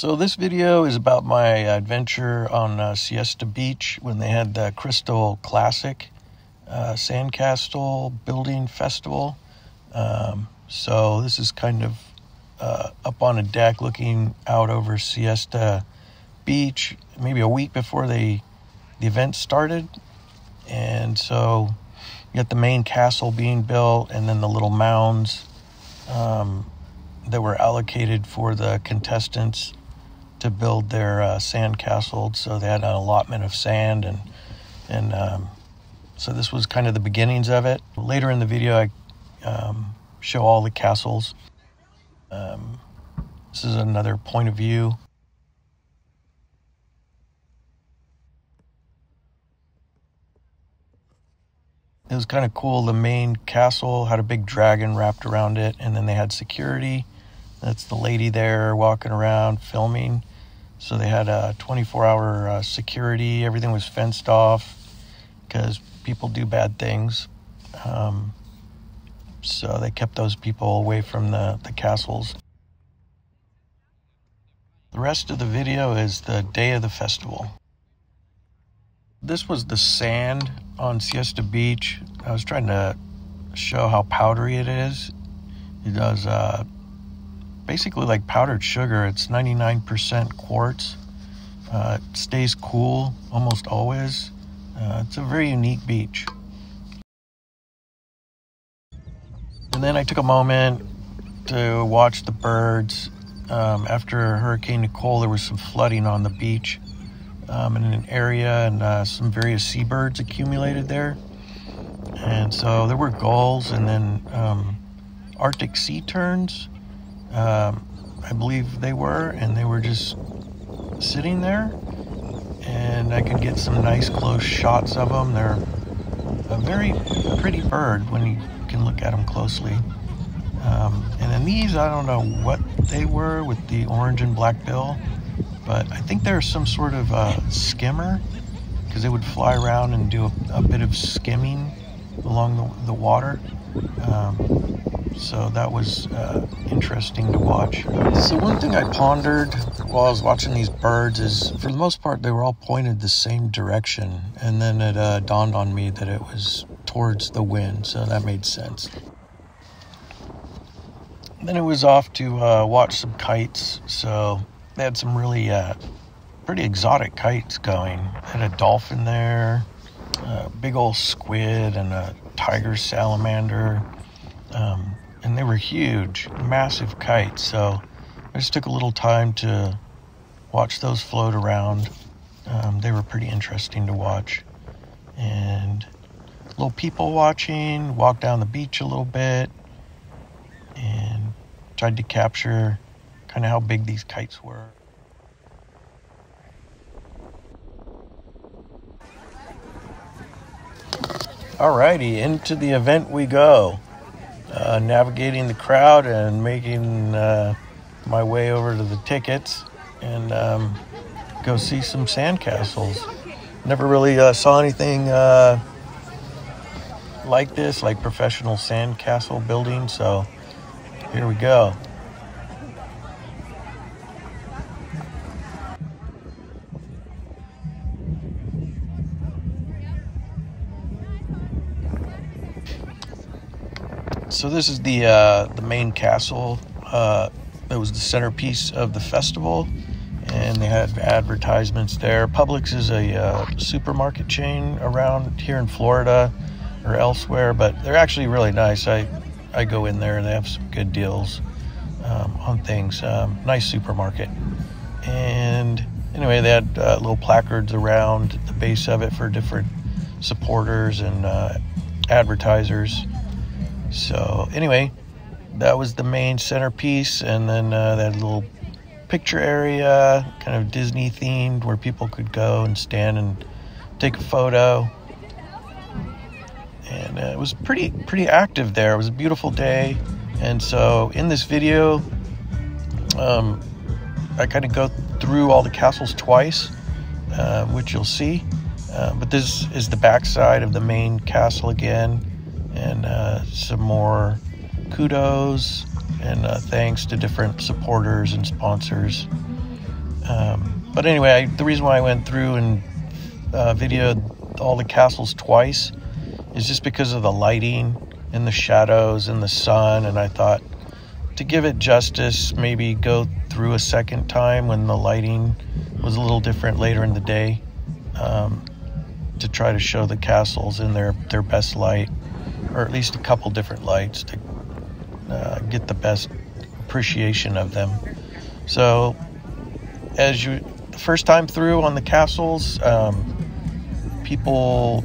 So this video is about my adventure on Siesta Beach when they had the Crystal Classic Sandcastle Building Festival. So this is kind of up on a deck looking out over Siesta Beach, maybe a week before the event started. And so you got the main castle being built and then the little mounds that were allocated for the contestants to build their sand castle. So they had an allotment of sand, and so this was kind of the beginnings of it. Later in the video, I show all the castles. This is another point of view. It was kind of cool. The main castle had a big dragon wrapped around it, and then they had security. That's the lady there walking around filming. So they had a 24-hour security. Everything was fenced off because people do bad things. So they kept those people away from the castles. The rest of the video is the day of the festival. This was the sand on Siesta Beach. I was trying to show how powdery it is. It does basically like powdered sugar. It's 99% quartz. It stays cool almost always. It's a very unique beach. And then I took a moment to watch the birds. After Hurricane Nicole, there was some flooding on the beach in an area, and some various seabirds accumulated there. And so there were gulls and then Arctic sea terns, I believe they were, and they were just sitting there, and I could get some nice close shots of them. They're a very pretty bird when you can look at them closely. And then these, I don't know what they were with the orange and black bill, but I think they're some sort of skimmer, because they would fly around and do a bit of skimming along the water. So that was interesting to watch. So one thing I pondered while I was watching these birds is, for the most part, they were all pointed the same direction. And then it dawned on me that it was towards the wind, so that made sense. Then it was off to watch some kites. So they had some really pretty exotic kites going. They had a dolphin there, a big old squid, and a tiger salamander. And they were huge, massive kites. So I just took a little time to watch those float around. They were pretty interesting to watch. And a little people watching, walked down the beach a little bit, and tried to capture kind of how big these kites were. Alrighty, into the event we go. Navigating the crowd and making my way over to the tickets and go see some sandcastles. Never really saw anything like this, like professional sandcastle building, so here we go. So this is the main castle. That was the centerpiece of the festival, and they had advertisements there. Publix is a supermarket chain around here in Florida or elsewhere, but they're actually really nice. I go in there, and they have some good deals on things. Nice supermarket. And anyway, they had little placards around the base of it for different supporters and advertisers. So anyway, that was the main centerpiece, and then that little picture area, kind of Disney themed, where people could go and stand and take a photo. And it was pretty active there. It was a beautiful day, and so in this video, I kind of go through all the castles twice, which you'll see. But this is the backside of the main castle again. And some more kudos and thanks to different supporters and sponsors. But anyway, the reason why I went through and videoed all the castles twice is just because of the lighting and the shadows and the sun. And I thought, to give it justice, maybe go through a second time when the lighting was a little different later in the day, to try to show the castles in their best light, or at least a couple different lights to get the best appreciation of them. So the first time through on the castles, the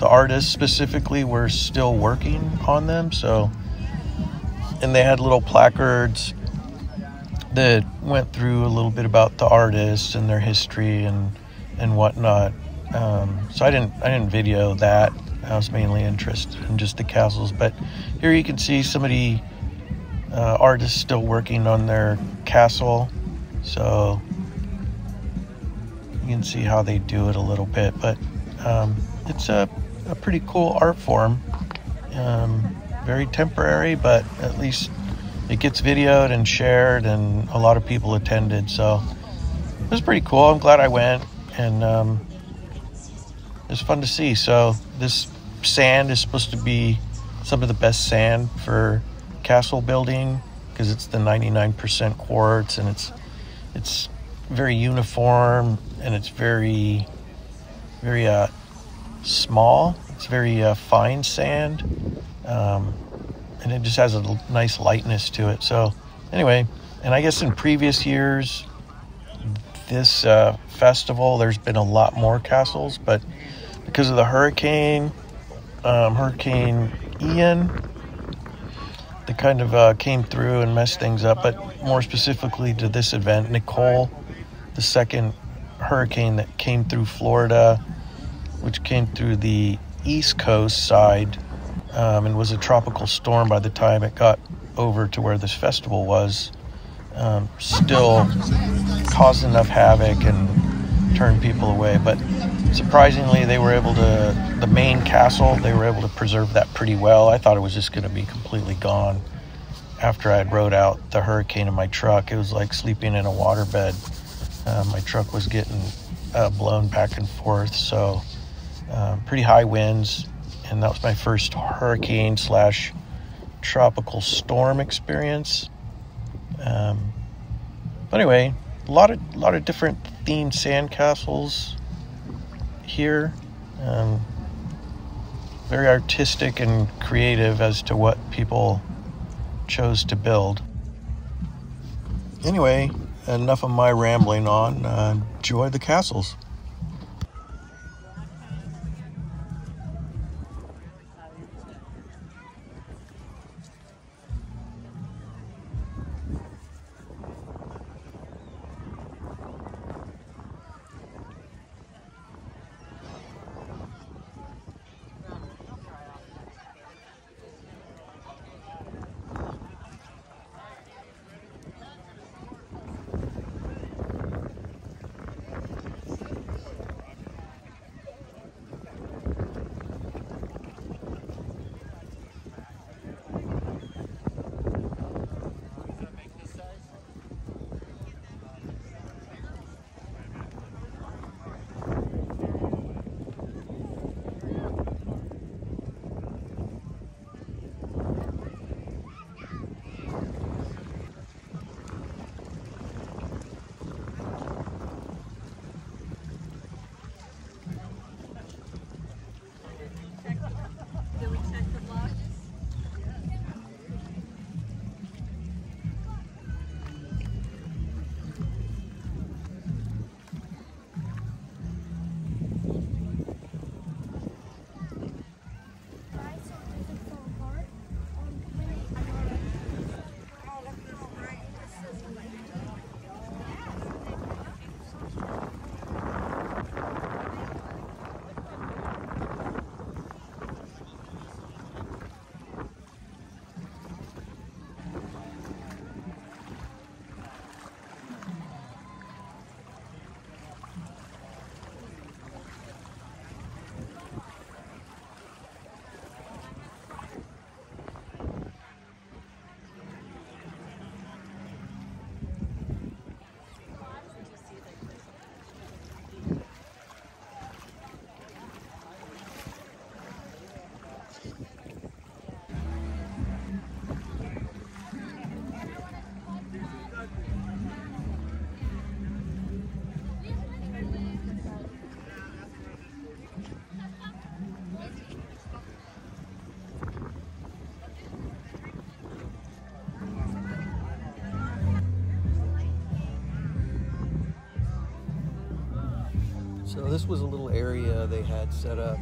artists specifically, were still working on them. And they had little placards that went through a little bit about the artists and their history and whatnot. So I didn't video that. I was mainly interested in just the castles. But here you can see some of the artists still working on their castle. So you can see how they do it a little bit. But it's a pretty cool art form. Very temporary, but at least it gets videoed and shared, and a lot of people attended. So it was pretty cool. I'm glad I went, and it was fun to see. So this sand is supposed to be some of the best sand for castle building, because it's the 99% quartz, and it's very uniform, and it's very small. It's very fine sand, and it just has a nice lightness to it. So anyway, and I guess in previous years, this festival, there's been a lot more castles, but because of the Hurricane Ian, that kind of came through and messed things up. But more specifically to this event, Nicole, the second hurricane that came through Florida, which came through the East Coast side, and was a tropical storm by the time it got over to where this festival was, still caused enough havoc and turned people away. But surprisingly, the main castle, they were able to preserve that pretty well. I thought it was just going to be completely gone after I had rode out the hurricane in my truck. It was like sleeping in a waterbed. My truck was getting blown back and forth. So pretty high winds, and that was my first hurricane / tropical storm experience. But anyway, a lot of different themed sandcastles here. Very artistic and creative as to what people chose to build. Anyway, enough of my rambling on. Enjoy the castles. So this was a little area they had set up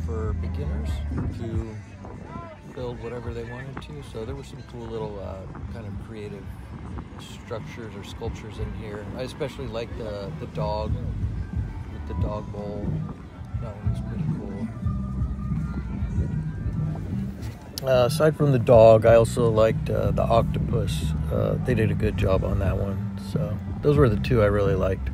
for beginners to build whatever they wanted to. So there were some cool little kind of creative structures or sculptures in here. I especially liked the dog with the dog bowl. That one was pretty cool. Aside from the dog, I also liked the octopus. They did a good job on that one. So those were the two I really liked.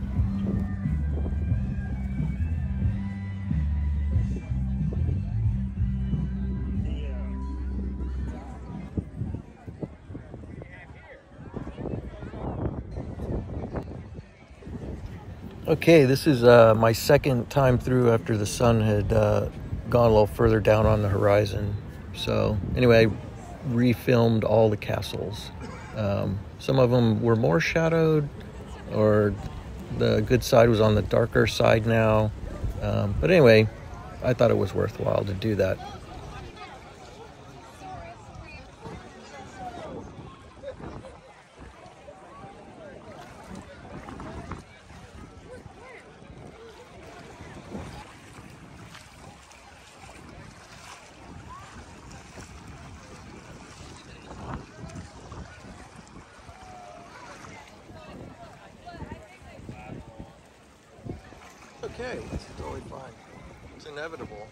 Okay, this is my second time through after the sun had gone a little further down on the horizon. So anyway, I refilmed all the castles. Some of them were more shadowed, or the good side was on the darker side now. But anyway, I thought it was worthwhile to do that. Okay, it's totally fine. It's inevitable.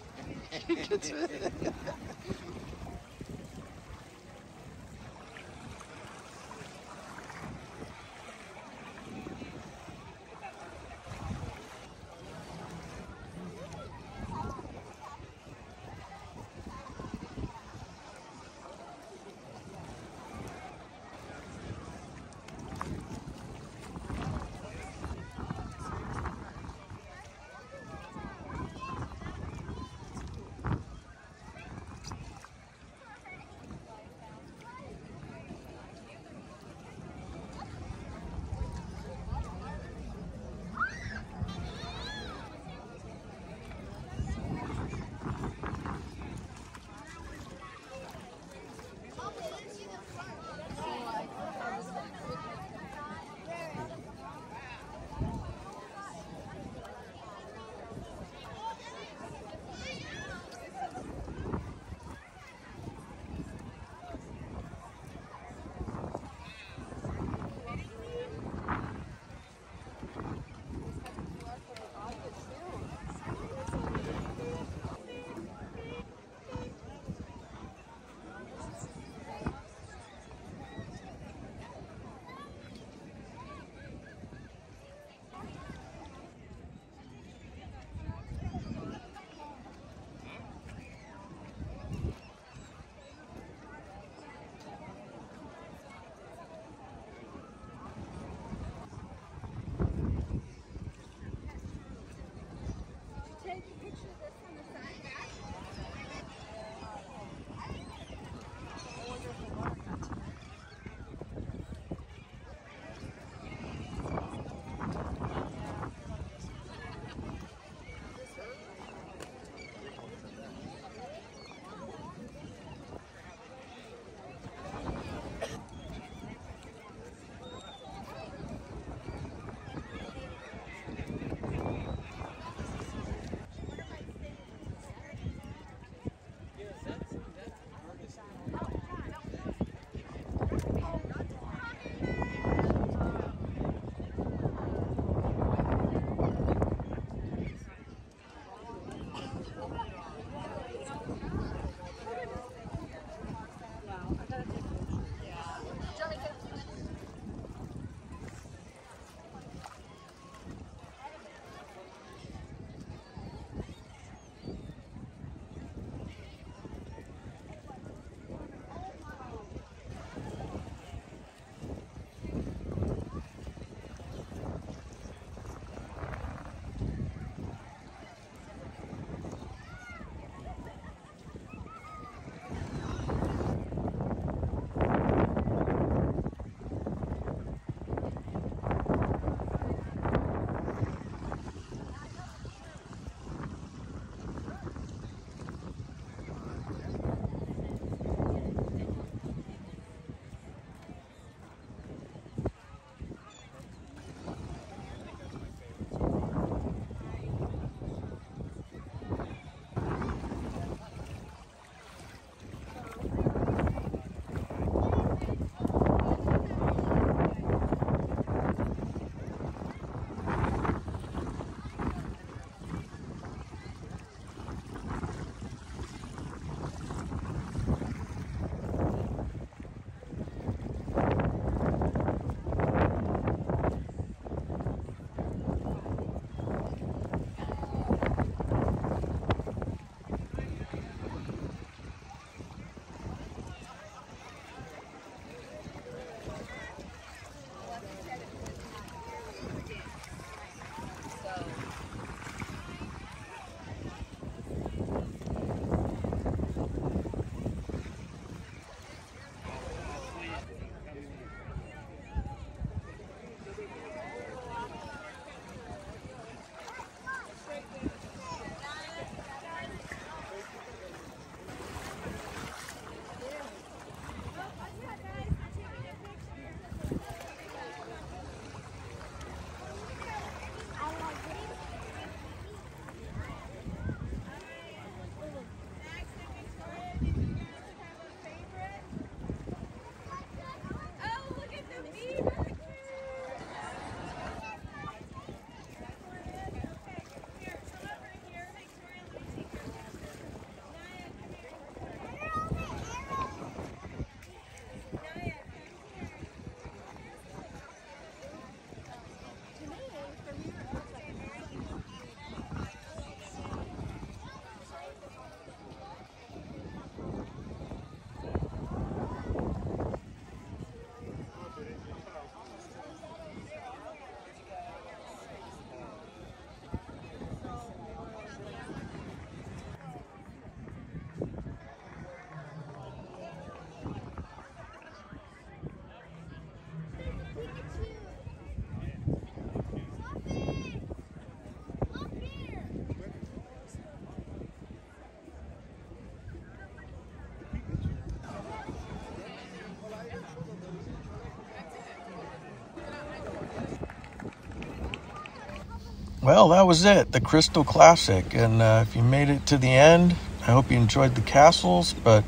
Well, that was it, the Crystal Classic. And if you made it to the end, I hope you enjoyed the castles, but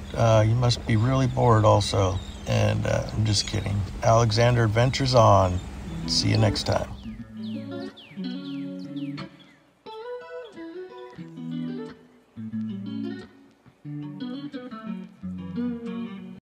you must be really bored also. And I'm just kidding. Alexander adventures on. See you next time.